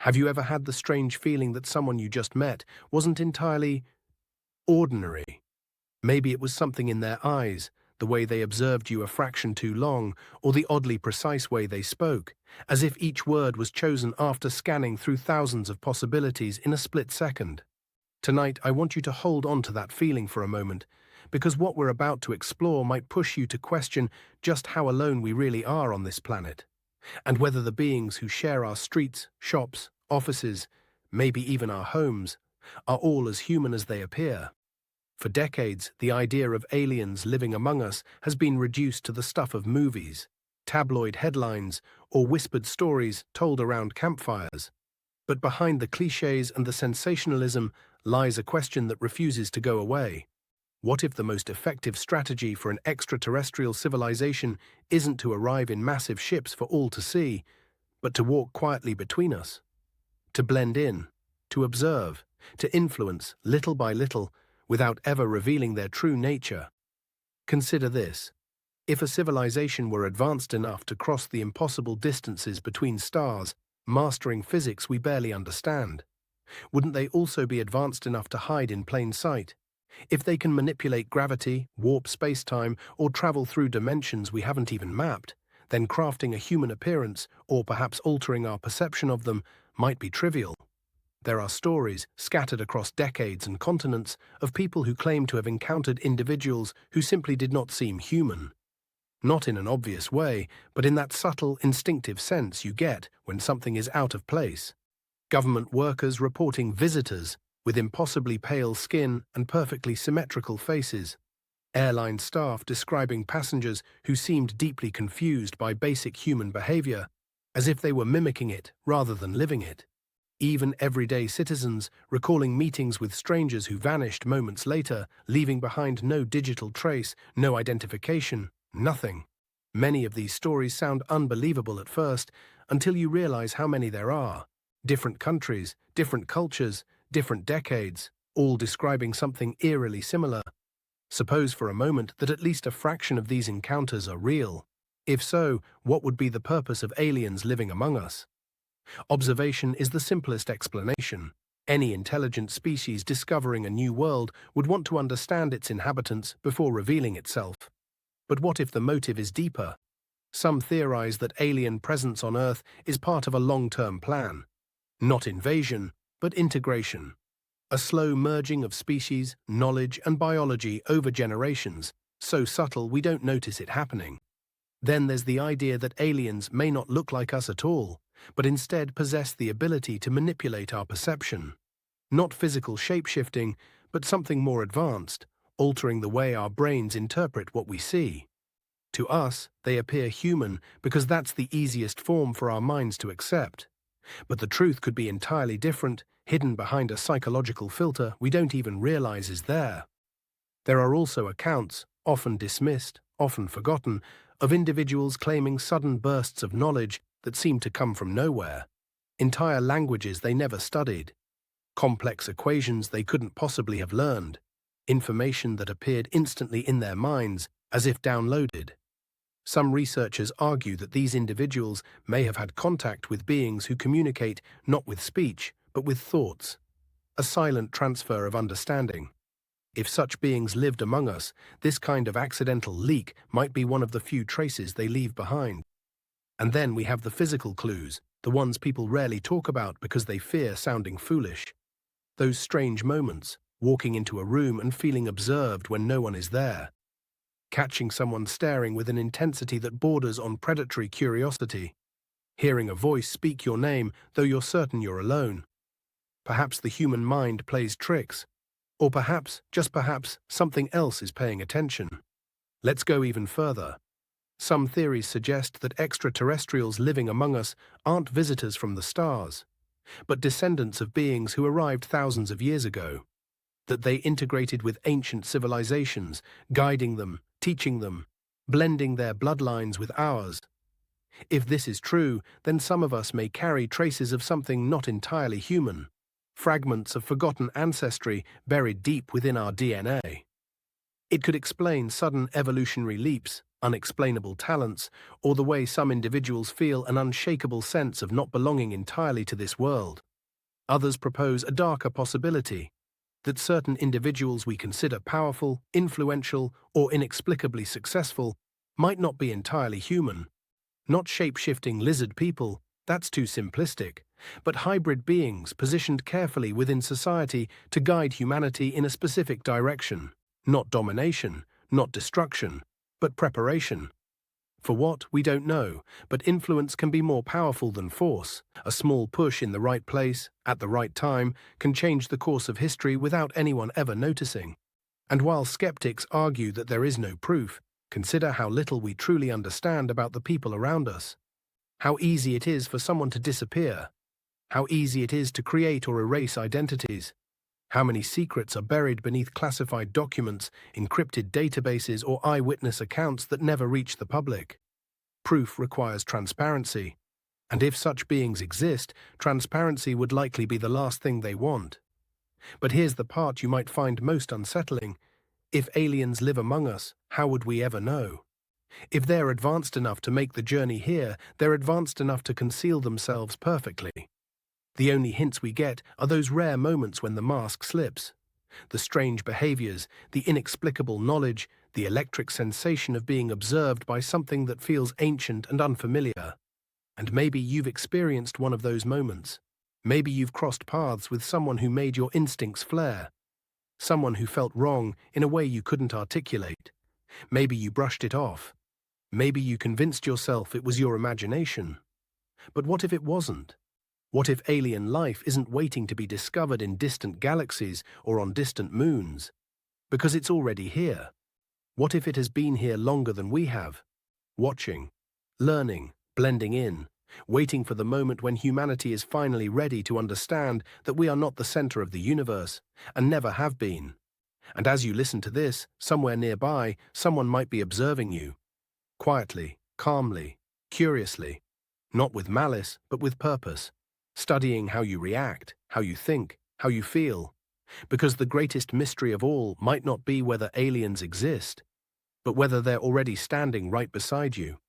Have you ever had the strange feeling that someone you just met wasn't entirely ordinary? Maybe it was something in their eyes, the way they observed you a fraction too long, or the oddly precise way they spoke, as if each word was chosen after scanning through thousands of possibilities in a split second. Tonight, I want you to hold on to that feeling for a moment, because what we're about to explore might push you to question just how alone we really are on this planet, and whether the beings who share our streets, shops, offices, maybe even our homes, are all as human as they appear. For decades, the idea of aliens living among us has been reduced to the stuff of movies, tabloid headlines, or whispered stories told around campfires. But behind the cliches and the sensationalism lies a question that refuses to go away. What if the most effective strategy for an extraterrestrial civilization isn't to arrive in massive ships for all to see, but to walk quietly between us? To blend in, to observe, to influence little by little, without ever revealing their true nature. Consider this. If a civilization were advanced enough to cross the impossible distances between stars, mastering physics we barely understand, wouldn't they also be advanced enough to hide in plain sight? If they can manipulate gravity, warp space-time, or travel through dimensions we haven't even mapped, then crafting a human appearance, or perhaps altering our perception of them, might be trivial. There are stories, scattered across decades and continents, of people who claim to have encountered individuals who simply did not seem human. Not in an obvious way, but in that subtle, instinctive sense you get when something is out of place. Government workers reporting visitors with impossibly pale skin and perfectly symmetrical faces. Airline staff describing passengers who seemed deeply confused by basic human behavior, as if they were mimicking it rather than living it. Even everyday citizens recalling meetings with strangers who vanished moments later, leaving behind no digital trace, no identification, nothing. Many of these stories sound unbelievable at first, until you realize how many there are. Different countries, different cultures, different decades, all describing something eerily similar. Suppose for a moment that at least a fraction of these encounters are real. If so, what would be the purpose of aliens living among us? Observation is the simplest explanation. Any intelligent species discovering a new world would want to understand its inhabitants before revealing itself. But what if the motive is deeper? Some theorize that alien presence on Earth is part of a long-term plan. Not invasion, but integration. A slow merging of species, knowledge, and biology over generations, so subtle we don't notice it happening. Then there's the idea that aliens may not look like us at all, but instead possess the ability to manipulate our perception. Not physical shape-shifting, but something more advanced, altering the way our brains interpret what we see. To us, they appear human because that's the easiest form for our minds to accept. But the truth could be entirely different, hidden behind a psychological filter we don't even realize is there. There are also accounts, often dismissed, often forgotten, of individuals claiming sudden bursts of knowledge that seem to come from nowhere. Entire languages they never studied. Complex equations they couldn't possibly have learned. Information that appeared instantly in their minds, as if downloaded. Some researchers argue that these individuals may have had contact with beings who communicate not with speech, but with thoughts. A silent transfer of understanding. If such beings lived among us, this kind of accidental leak might be one of the few traces they leave behind. And then we have the physical clues, the ones people rarely talk about because they fear sounding foolish. Those strange moments, walking into a room and feeling observed when no one is there. Catching someone staring with an intensity that borders on predatory curiosity. Hearing a voice speak your name, though you're certain you're alone. Perhaps the human mind plays tricks. Or perhaps, just perhaps, something else is paying attention. Let's go even further. Some theories suggest that extraterrestrials living among us aren't visitors from the stars, but descendants of beings who arrived thousands of years ago. That they integrated with ancient civilizations, guiding them, teaching them, blending their bloodlines with ours. If this is true, then some of us may carry traces of something not entirely human, fragments of forgotten ancestry buried deep within our DNA. It could explain sudden evolutionary leaps, unexplainable talents, or the way some individuals feel an unshakable sense of not belonging entirely to this world. Others propose a darker possibility, that certain individuals we consider powerful, influential, or inexplicably successful might not be entirely human. Not shape-shifting lizard people, that's too simplistic, but hybrid beings positioned carefully within society to guide humanity in a specific direction. Not domination, not destruction, but preparation. For what, we don't know, but influence can be more powerful than force. A small push in the right place, at the right time, can change the course of history without anyone ever noticing. And while skeptics argue that there is no proof, consider how little we truly understand about the people around us. How easy it is for someone to disappear. How easy it is to create or erase identities. How many secrets are buried beneath classified documents, encrypted databases, or eyewitness accounts that never reach the public? Proof requires transparency, and if such beings exist, transparency would likely be the last thing they want. But here's the part you might find most unsettling. If aliens live among us, how would we ever know? If they're advanced enough to make the journey here, they're advanced enough to conceal themselves perfectly. The only hints we get are those rare moments when the mask slips. The strange behaviors, the inexplicable knowledge, the electric sensation of being observed by something that feels ancient and unfamiliar. And maybe you've experienced one of those moments. Maybe you've crossed paths with someone who made your instincts flare. Someone who felt wrong in a way you couldn't articulate. Maybe you brushed it off. Maybe you convinced yourself it was your imagination. But what if it wasn't? What if alien life isn't waiting to be discovered in distant galaxies or on distant moons? Because it's already here. What if it has been here longer than we have? Watching, learning, blending in, waiting for the moment when humanity is finally ready to understand that we are not the center of the universe, and never have been. And as you listen to this, somewhere nearby, someone might be observing you. Quietly, calmly, curiously. Not with malice, but with purpose. Studying how you react, how you think, how you feel. Because the greatest mystery of all might not be whether aliens exist, but whether they're already standing right beside you.